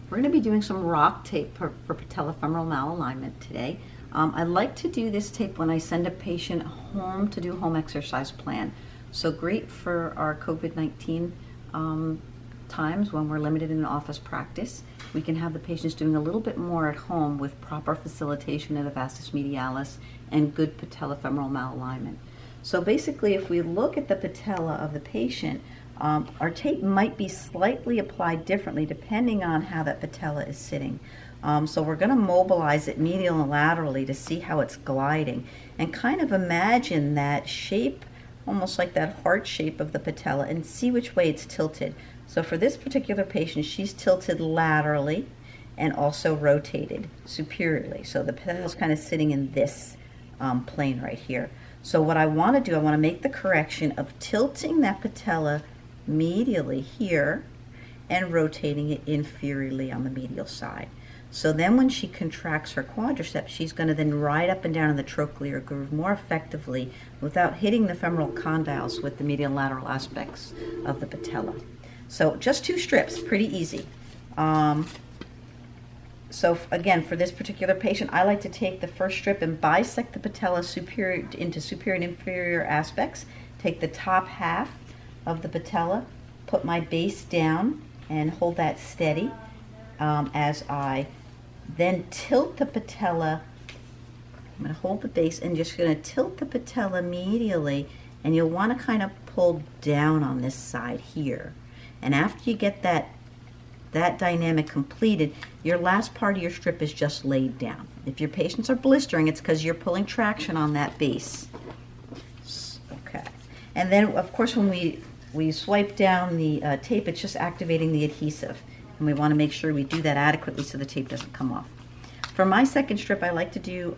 We're going to be doing some rock tape for patellofemoral malalignment today. I like to do this tape when I send a patient home to do home exercise plan. So great for our COVID-19 times when we're limited in office practice. We can have the patients doing a little bit more at home with proper facilitation of the vastus medialis and good patellofemoral malalignment. So basically, if we look at the patella of the patient, our tape might be slightly applied differently depending on how that patella is sitting. So we're going to mobilize it medial and laterally to see how it's gliding and kind of imagine that shape, almost like that heart shape of the patella, and see which way it's tilted. So for this particular patient, she's tilted laterally and also rotated superiorly. So the patella is kind of sitting in this plane right here. So what I want to do, I want to make the correction of tilting that patella medially here and rotating it inferiorly on the medial side. So then when she contracts her quadriceps, she's going to then ride up and down in the trochlear groove more effectively without hitting the femoral condyles with the medial and lateral aspects of the patella. So just 2 strips, pretty easy. So again, for this particular patient, I like to take the first strip and bisect the patella into superior and inferior aspects. Take the top half of the patella, put my base down, and hold that steady as I then tilt the patella. I'm going to hold the base and just going to tilt the patella medially, and you'll want to kind of pull down on this side here. And after you get that dynamic completed, your last part of your strip is just laid down. If your patients are blistering, it's because you're pulling traction on that base. Okay. And then, of course, when we swipe down the tape, it's just activating the adhesive. And we want to make sure we do that adequately so the tape doesn't come off. For my second strip, I like to do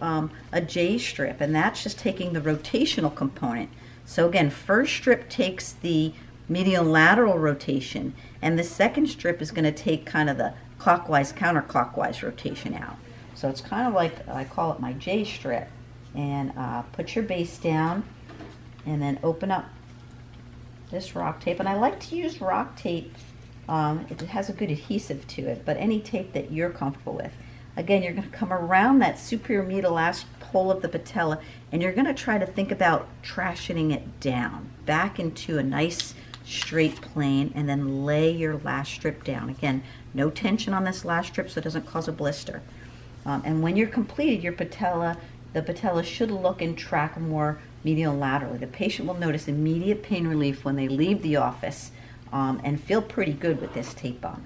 a J strip, and that's just taking the rotational component. So again, first strip takes the medial lateral rotation, and the second strip is going to take kind of the clockwise, counterclockwise rotation out. So it's kind of like, I call it my J strip. And put your base down, and then open up this rock tape. And I like to use rock tape. It has a good adhesive to it, but any tape that you're comfortable with. Again, you're going to come around that superior medial pole of the patella, and you're going to try to think about tractioning it down, back into a nice straight plane, and then lay your last strip down. Again, no tension on this last strip so it doesn't cause a blister. And when you're completed, your patella, the patella should look and track more medial and laterally. The patient will notice immediate pain relief when they leave the office and feel pretty good with this tape on.